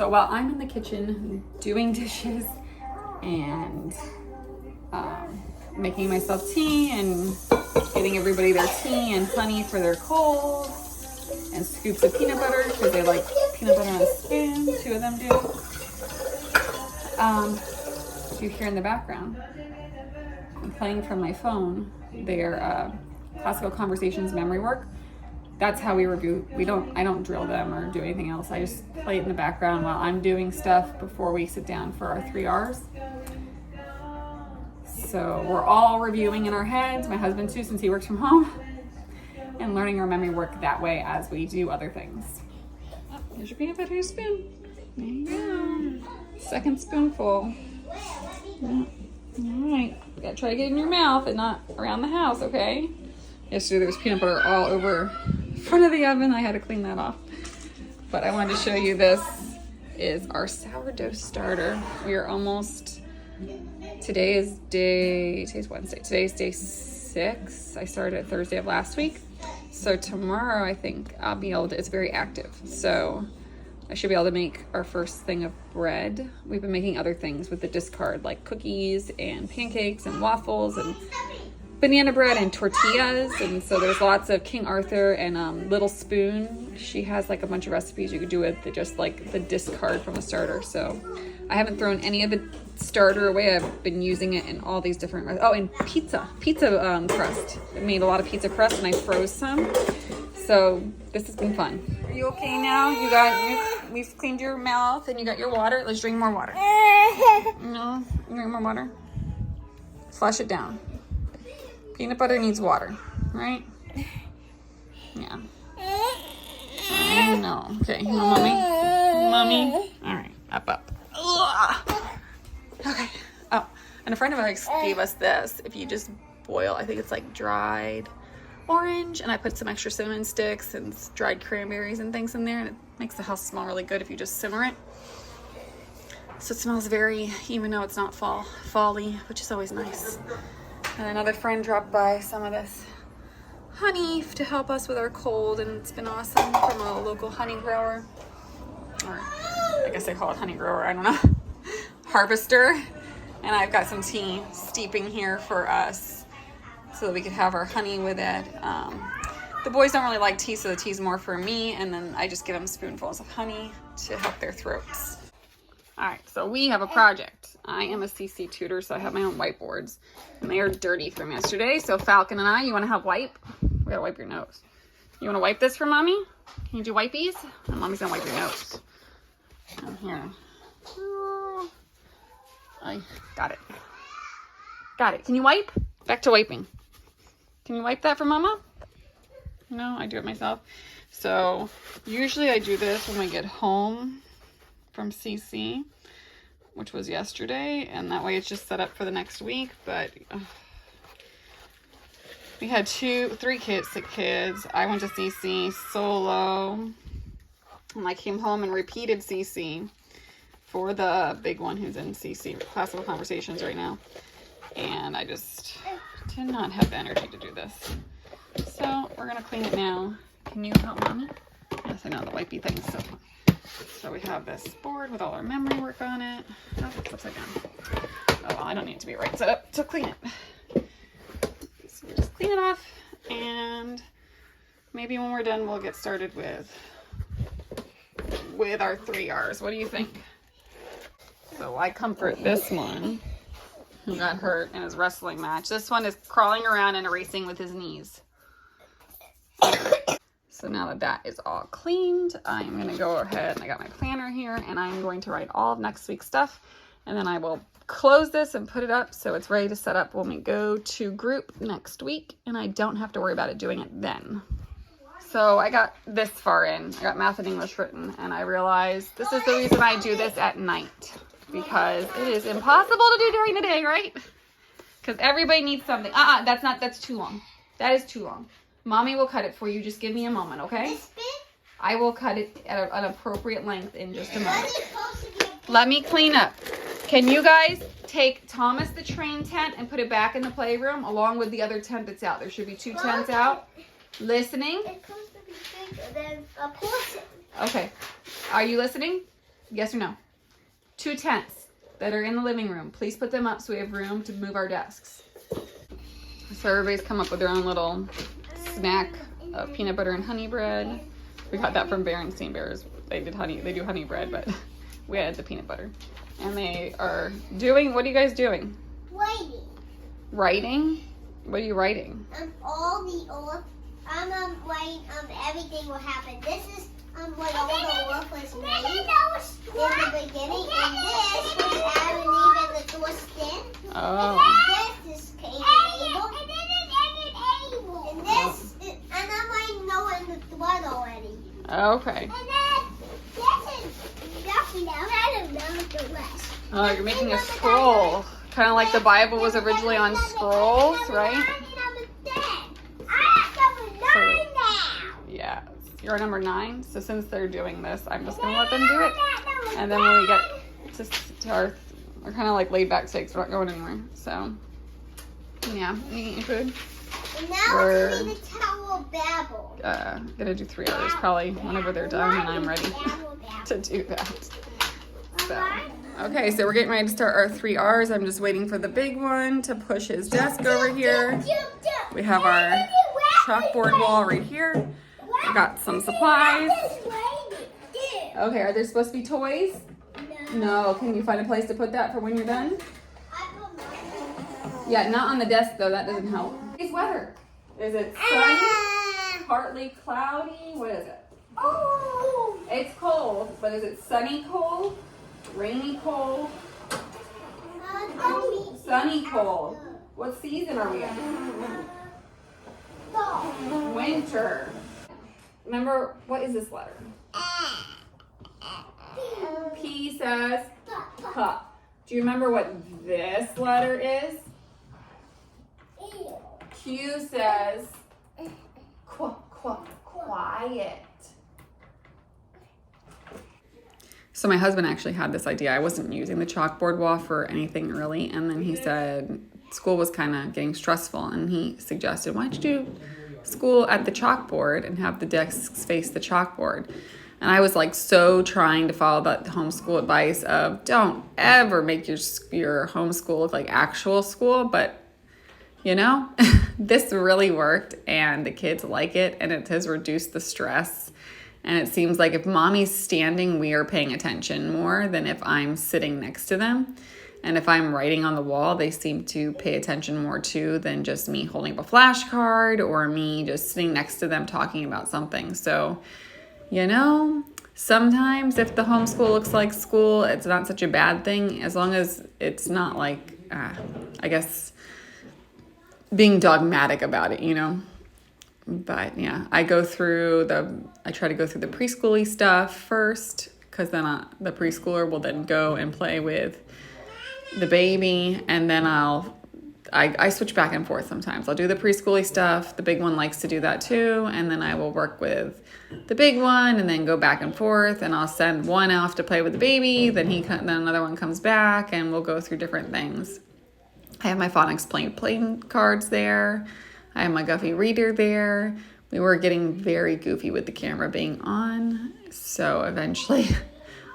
So while I'm in the kitchen doing dishes and making myself tea and getting everybody their tea and honey for their cold and scoops of peanut butter because they like peanut butter on a spoon, 2 of them do. You hear in the background, I'm playing from my phone their classical conversations memory work. That's how we review. I don't drill them or do anything else. I just play it in the background while I'm doing stuff before we sit down for our 3 R's. So we're all reviewing in our heads, my husband too, since he works from home, and learning our memory work that way as we do other things. Oh, here's your peanut butter spoon. There you go. Second spoonful. Yeah. All right, you gotta try to get it in your mouth and not around the house, okay? Yesterday there was peanut butter all over the front of the oven. I had to clean that off. But I wanted to show you, this is our sourdough starter. We are almost, today's Wednesday. Today's day 6. I started it Thursday of last week. So tomorrow I think I'll be able to, it's very active. So I should be able to make our first thing of bread. We've been making other things with the discard, like cookies and pancakes and waffles and banana bread and tortillas. And so there's lots of King Arthur and Little Spoon. She has like a bunch of recipes you could do with just like the discard from the starter. So I haven't thrown any of the starter away. I've been using it in all these different, and pizza crust. I made a lot of pizza crust and I froze some. So this has been fun. Are you okay now? We've cleaned your mouth and you got your water. Let's drink more water. No, drink more water. Flush it down. Peanut butter needs water, right? Yeah. I know. Okay, you know, mommy. All right, up. Ugh. Okay. Oh, and a friend of ours gave us this. If you just boil, I think it's like dried orange, and I put some extra cinnamon sticks and dried cranberries and things in there, and it makes the house smell really good if you just simmer it. So it smells very, even though it's not fall-y, which is always nice. And another friend dropped by some of this honey to help us with our cold, and it's been awesome, from a local honey grower, or I guess they call it honey grower, I don't know, harvester. And I've got some tea steeping here for us so that we could have our honey with it. The boys don't really like tea, so the tea's more for me, and then I just give them spoonfuls of honey to help their throats. All right, so we have a project. I am a CC tutor, so I have my own whiteboards, and they are dirty from yesterday. So Falcon and I, you want to help wipe? We gotta wipe your nose. You want to wipe this for mommy? Can you do wipies? And mommy's gonna wipe your nose. And here. Oh, I got it. Got it. Can you wipe? Back to wiping. Can you wipe that for mama? No, I do it myself. So usually I do this when we get home from CC, which was yesterday, and that way it's just set up for the next week. But we had 3 sick kids. I went to CC solo, and I came home and repeated CC for the big one who's in CC classical conversations right now, and I just did not have the energy to do this. So we're gonna clean it now. Can you help mommy? Yes, I know, the wipey thing is so fun. So we have this board with all our memory work on it. Oh, it's upside down. Oh, well, I don't need it to be right set up to clean it. So we just clean it off, and maybe when we're done, we'll get started with our 3 R's. What do you think? So I comfort this one who got hurt in his wrestling match. This one is crawling around and erasing with his knees. So now that that is all cleaned, I'm going to go ahead, and I got my planner here, and I'm going to write all of next week's stuff, and then I will close this and put it up so it's ready to set up when we go to group next week, and I don't have to worry about it doing it then. So I got this far in. I got math and English written, and I realized this is the reason I do this at night, because it is impossible to do during the day, right? Because everybody needs something. That's too long. That is too long. Mommy will cut it for you. Just give me a moment, okay? I will cut it at an appropriate length in just a moment. Let me clean up. Can you guys take Thomas the train tent and put it back in the playroom along with the other tent that's out? There should be 2 tents out. Listening? It's supposed to be bigger than a portion. Okay. Are you listening? Yes or no? 2 tents that are in the living room. Please put them up so we have room to move our desks. So everybody's come up with their own little snack of peanut butter and honey bread. We got that from Berenstain Bears. They do honey bread, but we had the peanut butter. And they are doing, what are you guys doing? Writing. Writing? What are you writing? I'm writing everything will happen. This is what all the work was made in the beginning, and this was Adam and Eve and the door stand. Oh. And this is Cain and Abel. And this, and I'm writing Noah in the flood already. Okay. And then this is nothing else. I don't know the rest. Oh, you're making a scroll. Kind of like the Bible was originally on scrolls, right? Yeah, you're number 9. So since they're doing this, I'm just gonna let them do it. And then when we get to our, we're kind of like laid back stakes. We're not going anywhere. So yeah, you eating food? And now we're going to the Tower of Babel. Gonna do 3 hours probably whenever they're done and I'm ready to do that. So. Okay, so we're getting ready to start our 3 R's. I'm just waiting for the big one to push his desk over here. We have our chalkboard wall right here. We got some supplies. Okay, are there supposed to be toys? No. Can you find a place to put that for when you're done? Yeah, not on the desk though. That doesn't help. It's weather. Is it sunny? Partly cloudy? What is it? Oh. It's cold, but is it sunny cold? Rainy cold? Sunny cold. What season are we in? Winter. Remember, what is this letter? P says cup. Do you remember what this letter is? Q says quiet. So my husband actually had this idea. I wasn't using the chalkboard wall for anything really. And then he said school was kind of getting stressful. And he suggested, why don't you do school at the chalkboard and have the desks face the chalkboard? And I was like so trying to follow that homeschool advice of don't ever make your homeschool look like actual school. But, you know, this really worked and the kids like it and it has reduced the stress. And it seems like if mommy's standing, we are paying attention more than if I'm sitting next to them. And if I'm writing on the wall, they seem to pay attention more too than just me holding up a flashcard or me just sitting next to them talking about something. So, you know, sometimes if the homeschool looks like school, it's not such a bad thing as long as it's not like, I guess, being dogmatic about it, you know. But yeah, I try to go through the preschooly stuff first because then the preschooler will then go and play with the baby and then I switch back and forth sometimes. I'll do the preschooly stuff. The big one likes to do that too. And then I will work with the big one and then go back and forth and I'll send one off to play with the baby. Then another one comes back and we'll go through different things. I have my phonics playing cards there. I have my Guffey reader there. We were getting very goofy with the camera being on. So eventually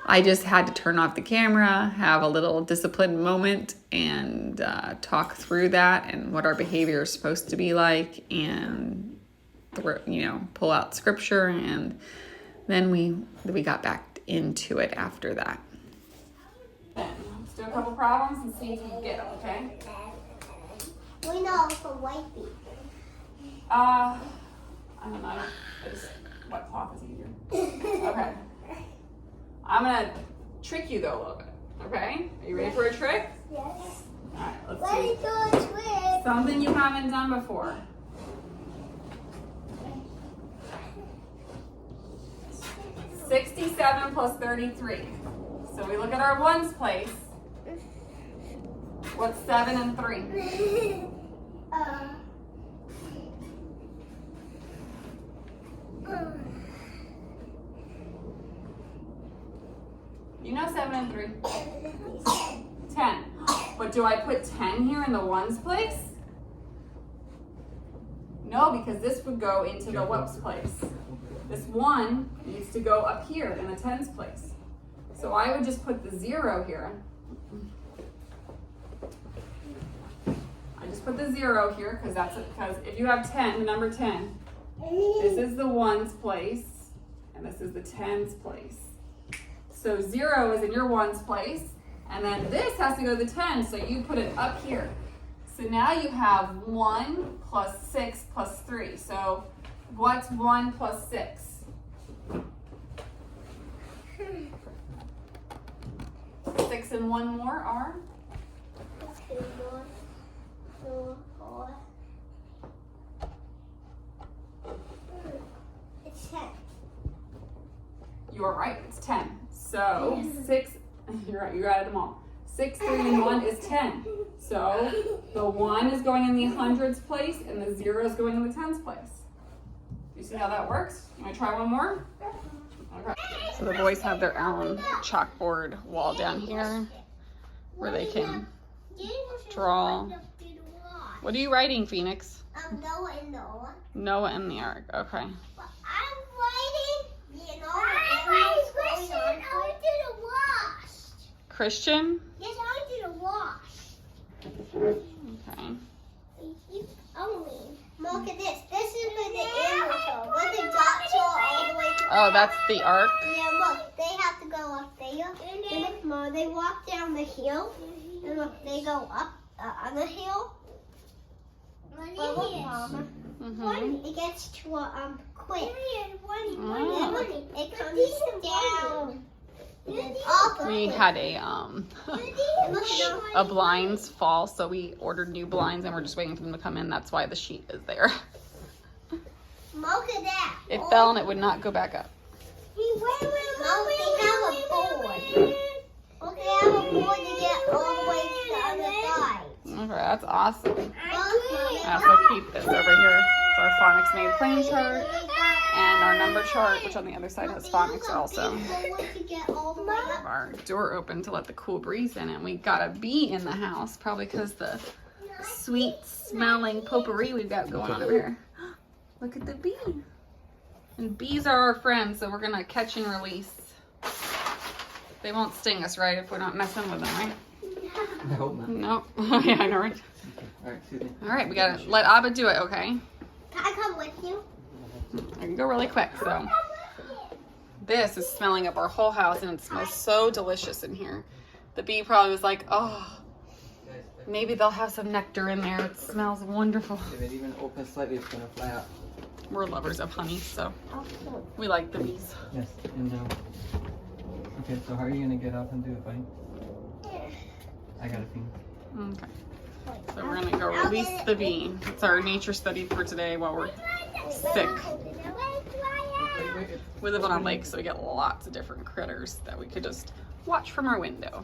I just had to turn off the camera, have a little disciplined moment and talk through that and what our behavior is supposed to be like and, pull out scripture. And then we got back into it after that. Let's do a couple problems and see if you can get them, okay? We know for white people. I don't know. Wet cloth is easier. Okay. I'm gonna trick you though a little bit. Okay? Are you ready for a trick? Yes. Alright, let's Ready see. for a trick. Something you haven't done before. 67 plus 33. So we look at our ones place. What's 7 and 3? You know 7 and 3? 10. But do I put 10 here in the ones place? No, because this would go into the whoops place. This 1 needs to go up here in the tens place. So I would just put the 0 here. I just put the 0 here because if you have 10, the number 10, this is the ones place and this is the tens place. So 0 is in your ones place, and then this has to go to the 10, so you put it up here. So now you have 1 plus 6 plus 3. So what's 1 plus 6? 6 and 1 more are? 2, 1, 2, 4. It's 10. You are right, it's 10. So 6, you're right, you added them all. 6, 3, and 1 is 10. So the 1 is going in the hundreds place and the 0 is going in the tens place. You see how that works? You want to try one more? Okay. So the boys have their own chalkboard wall down here where they can draw. What are you writing, Phoenix? Noah and the Ark. Noah and the Ark, okay. Well, I'm writing, you know, I'm Christian. I did a wash. Christian? Yes, I did a wash. Okay. Look at this. This is where the animals are. Where the dots are all the way to Oh, that's the Ark? Yeah, look. They have to go up there. And look, Mom, they walk down the hill. And look, they go up on the hill. But look, Mama. It gets to a quick. It comes down. We had a blinds fall, so we ordered new blinds and we're just waiting for them to come in. That's why the sheet is there. Look at that. It fell and it would not go back up. They have a board. Look, they have a board to get all the way to the other side. Okay, that's awesome. I also keep this over here. It's our phonics made plain chart and our number chart, which on the other side has phonics also. Our door open to let the cool breeze in, and we got a bee in the house, probably because the sweet smelling potpourri we've got going on over here. Look at the bee. And bees are our friends, so we're gonna catch and release. They won't sting us, right, if we're not messing with them, right? I hope not. Nope. Yeah, I know, right? All right, excuse me. All right, we gotta let Abba do it, okay? Can I come with you? I can go really quick, so. This is smelling up our whole house, and it smells so delicious in here. The bee probably was like, oh, maybe they'll have some nectar in there. It smells wonderful. If it even opens slightly, it's gonna fly out. We're lovers of honey, so we like the bees. Yes, and okay, so how are you gonna get up and do it, buddy? I got a thing. Okay. So we're gonna go release the bee. It's our nature study for today while we're sick. We live on a lake, so we get lots of different critters that we could just watch from our window.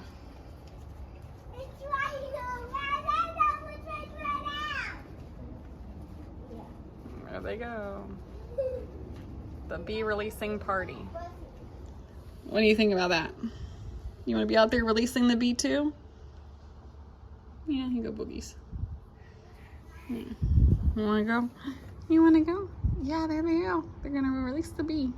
There they go. The bee releasing party. What do you think about that? You want to be out there releasing the bee too? Yeah, you go boogies. Yeah. You want to go? You want to go? Yeah, there they go. They're going to release the bee.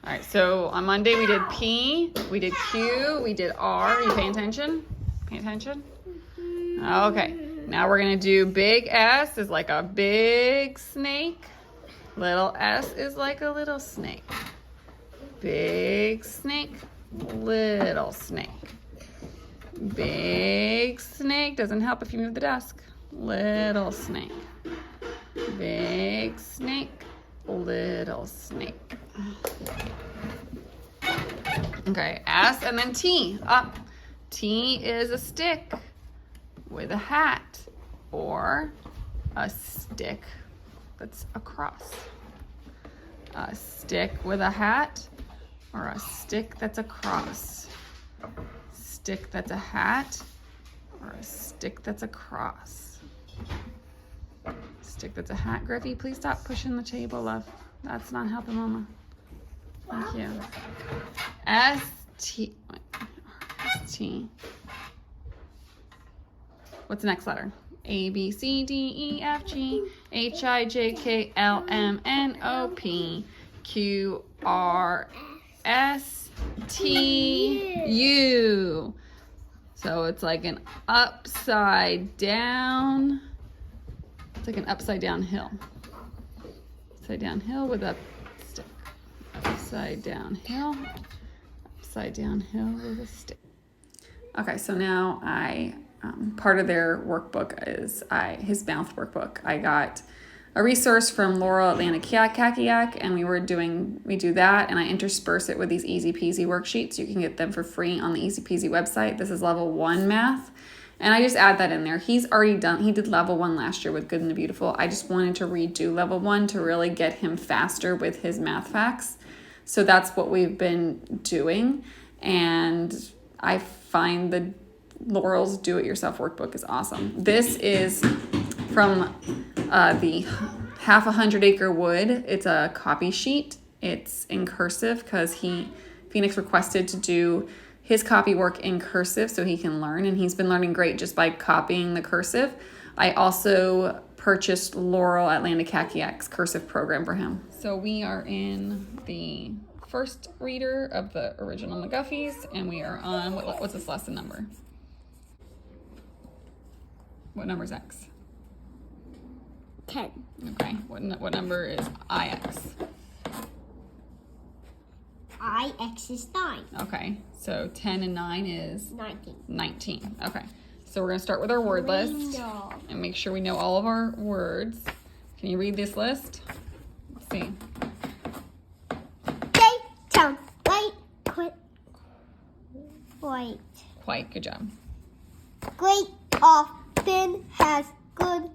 All right, so on Monday we did P, we did Q, we did R. Are you paying attention? Pay attention? Okay, now we're going to do big S is like a big snake. Little s is like a little snake. Big snake, little snake. Big snake, doesn't help if you move the desk. Little snake. Big snake, little snake. Okay, S and then T. Up. T is a stick with a hat or a stick that's across. A stick with a hat or a stick that's across. Stick that's a hat or a stick that's across. Stick that's a hat. Griffey, please stop pushing the table, love. That's not helping Mama. Thank you. S-T. S-T. What's the next letter? A, B, C, D, E, F, G, H, I, J, K, L, M, N, O, P, Q, R, S-T-U. So it's like an upside down. It's like an upside down hill. Upside down hill with a stick. Upside down hill. Upside down hill with a stick. Okay, so now part of their workbook is his mouth workbook. I got a resource from Laurel Atlantic-Kakiak, and we do that, and I intersperse it with these Easy Peasy worksheets. You can get them for free on the Easy Peasy website. This is level 1 math, and I just add that in there. He did level 1 last year with Good and the Beautiful. I just wanted to redo level 1 to really get him faster with his math facts. So that's what we've been doing, and I find the Laurel's Do-It-Yourself workbook is awesome. This is from the Half a 100 Acre Wood. It's a copy sheet. It's in cursive because Phoenix requested to do his copy work in cursive so he can learn, and he's been learning great just by copying the cursive. I also purchased Laurel Atlantic-Kakiak's cursive program for him. So we are in the first reader of the original McGuffies, and we are on, what's this lesson number? What number is X? 10. Okay, what number is IX? IX is 9. Okay, so 10 and 9 is? 19. 19. Okay, so we're going to start with our word list and make sure we know all of our words. Can you read this list? Let's see. Day, town, light, quit, white. Quite, good job. Great, often has good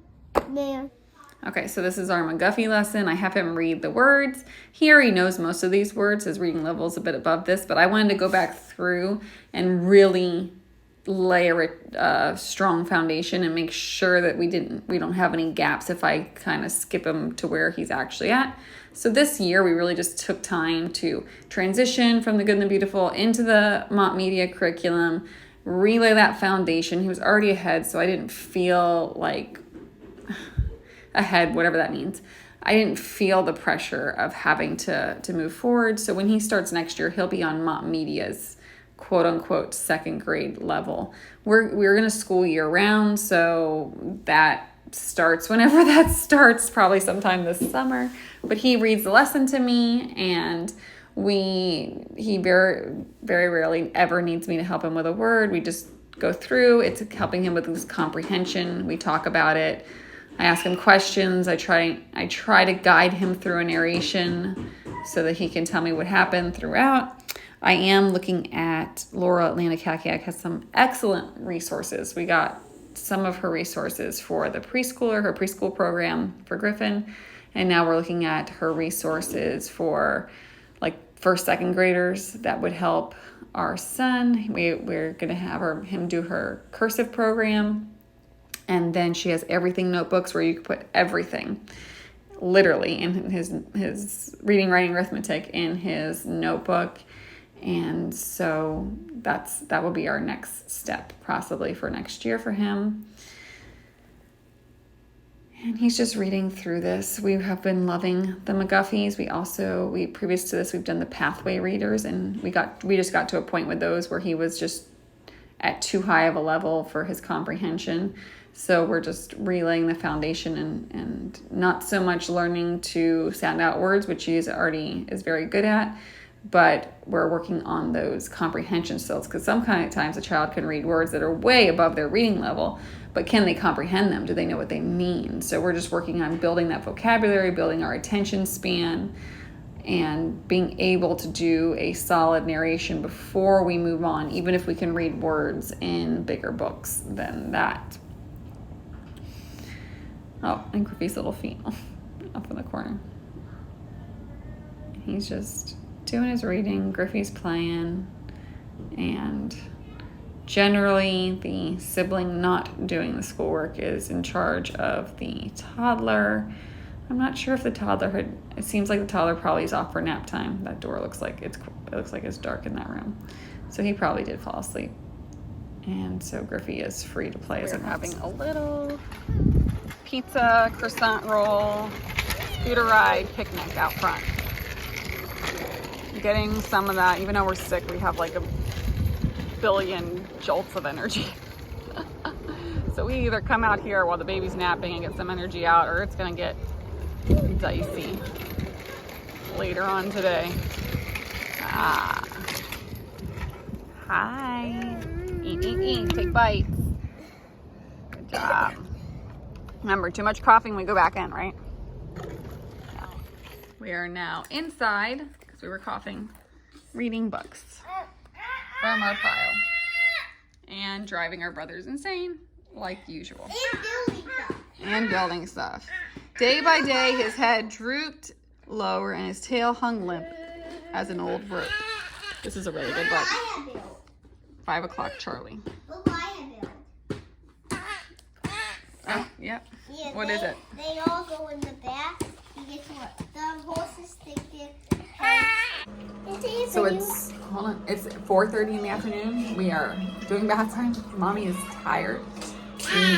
man. Okay, so this is our McGuffey lesson. I have him read the words. Here he knows most of these words. His reading level is a bit above this, but I wanted to go back through and really layer a strong foundation and make sure that we don't have any gaps if I kind of skip him to where he's actually at. So this year we really just took time to transition from the Good and the Beautiful into the Mott Media curriculum, relay that foundation. He was already ahead, so I didn't feel like ahead, whatever that means. I didn't feel the pressure of having to move forward. So when he starts next year, he'll be on Mott Media's quote unquote second grade level. We're going to school year round, so that starts whenever that starts, probably sometime this summer. But he reads the lesson to me, and he very, very rarely ever needs me to help him with a word. We just go through. It's helping him with his comprehension. We talk about it. I ask him questions. I try to guide him through a narration so that he can tell me what happened throughout. I am looking at Laurel Atlantic-Kakiak has some excellent resources. We got some of her resources for the preschooler, her preschool program for Griffin, and now we're looking at her resources for like first, second graders that would help our son. We're going to have him do her cursive program. And then she has everything notebooks where you can put everything, literally, in his reading, writing, arithmetic in his notebook. And so that will be our next step, possibly for next year for him. And he's just reading through this. We have been loving the McGuffies. We previous to this, we've done the pathway readers, and we just got to a point with those where he was just at too high of a level for his comprehension. So we're just relaying the foundation and not so much learning to sound out words, which he already is very good at, but we're working on those comprehension skills, because sometimes a child can read words that are way above their reading level, but can they comprehend them? Do they know what they mean? So we're just working on building that vocabulary, building our attention span, and being able to do a solid narration before we move on, even if we can read words in bigger books than that. Oh, and Griffey's little feet up in the corner. He's just doing his reading, Griffey's playing, and generally the sibling not doing the schoolwork is in charge of the toddler. I'm not sure if the toddler it seems like the toddler probably is off for nap time. That door looks like it's dark in that room. So he probably did fall asleep. And so Griffey is free to play as it wants. We're having a little pizza, croissant roll, scooter ride picnic out front. getting some of that. Even though we're sick, we have like a billion jolts of energy. So we either come out here while the baby's napping and get some energy out, or it's gonna get dicey later on today. Ah. Hi. Eat. Take bites. Good job. Remember, too much coughing, we go back in, right? Yeah. We are now inside, because we were coughing, reading books from our pile. And driving our brothers insane, like usual. And building stuff. Day by day, his head drooped lower and his tail hung limp as an old rope. This is a really good book. 5 o'clock Charlie. Look what I have built. Oh, yep. Yeah, What is it? They all go in the back. You get to what? The horses stick there. So it's, hold on, it's 4:30 in the afternoon. We are doing bath time. Mommy is tired. We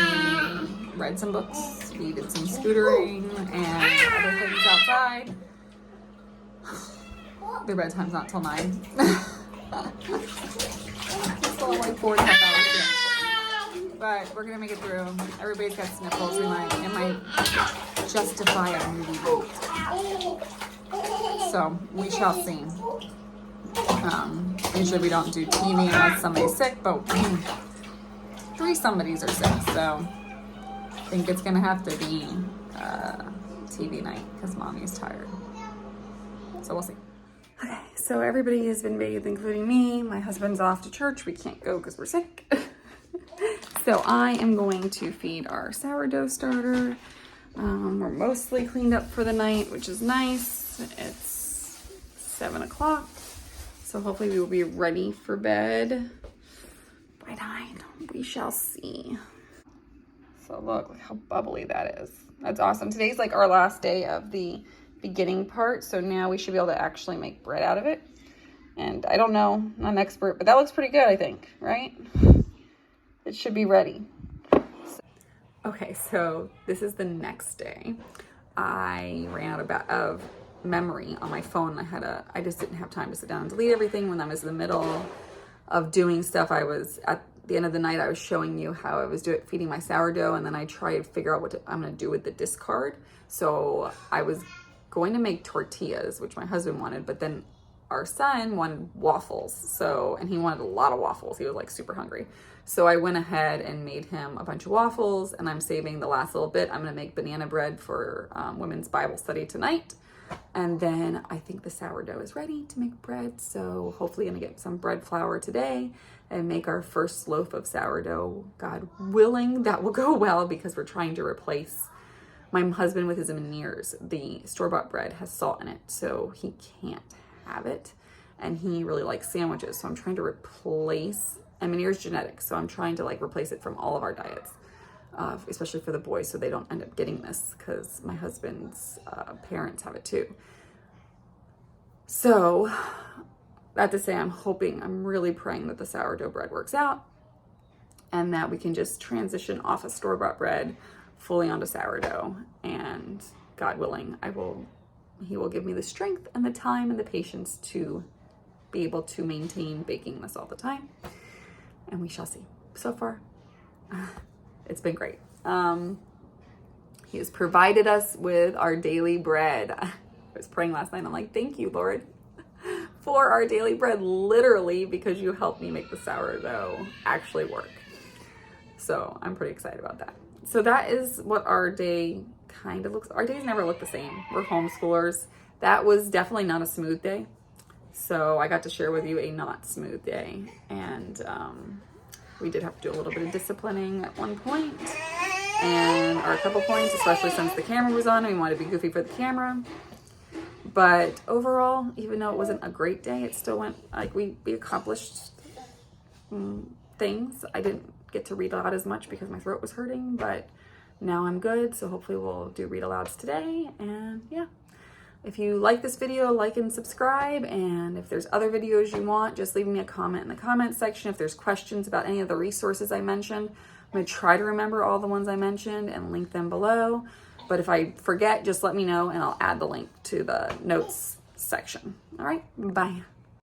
read some books. We did some scootering and other things outside. Their bedtime's not till 9. It's only like 4.5 hours yet. But we're gonna make it through. Everybody's got sniffles. It might justify a movie date. So we shall see. Usually we don't do TV unless somebody's sick, but 3 somebodies are sick, so I think it's gonna have to be TV night because Mommy's tired. So we'll see. Okay, so everybody has been bathed, including me. My husband's off to church. We can't go because we're sick. So I am going to feed our sourdough starter. We're mostly cleaned up for the night, which is nice. It's 7 o'clock. So hopefully we will be ready for bed by 9. We shall see. So look how bubbly that is. That's awesome. Today's like our last day of the beginning part. So now we should be able to actually make bread out of it. And I don't know, I'm not an expert, but that looks pretty good, I think, right? It should be ready. Okay, so this is the next day. I ran out of memory on my phone. I just didn't have time to sit down and delete everything when I was in the middle of doing stuff. I was at the end of the night, I was showing you how I was feeding my sourdough, and then I tried to figure out what I'm gonna do with the discard. So I was going to make tortillas, which my husband wanted, but then our son wanted waffles. And he wanted a lot of waffles. He was like super hungry. So I went ahead and made him a bunch of waffles, and I'm saving the last little bit. I'm gonna make banana bread for women's Bible study tonight. And then I think the sourdough is ready to make bread. So hopefully gonna get some bread flour today and make our first loaf of sourdough. God willing, that will go well because we're trying to replace my husband with his veneers. The store-bought bread has salt in it, so he can't have it. And he really likes sandwiches. So I'm trying to replace, and veneers genetic. So I'm trying to replace it from all of our diets. Especially for the boys, so they don't end up getting this because my husband's parents have it too. So that to say, I'm really praying that the sourdough bread works out and that we can just transition off of store-bought bread fully onto sourdough. And God willing, he will give me the strength and the time and the patience to be able to maintain baking this all the time. And we shall see. So far, it's been great. He has provided us with our daily bread. I was praying last night. I'm like, thank you, Lord, for our daily bread, literally, because you helped me make the sourdough actually work. So I'm pretty excited about that. So that is what our day kind of looks. Our days never look the same. We're homeschoolers. That was definitely not a smooth day. So I got to share with you a not smooth day. And we did have to do a little bit of disciplining at one point, or a couple points, especially since the camera was on and we wanted to be goofy for the camera. But overall, even though it wasn't a great day, it still went, we accomplished things. I didn't get to read aloud as much because my throat was hurting, but now I'm good. So hopefully we'll do read alouds today. And yeah, if you like this video, like and subscribe. And if there's other videos you want, just leave me a comment in the comment section. If there's questions about any of the resources I mentioned, I'm gonna try to remember all the ones I mentioned and link them below. But if I forget, just let me know and I'll add the link to the notes section. All right, bye.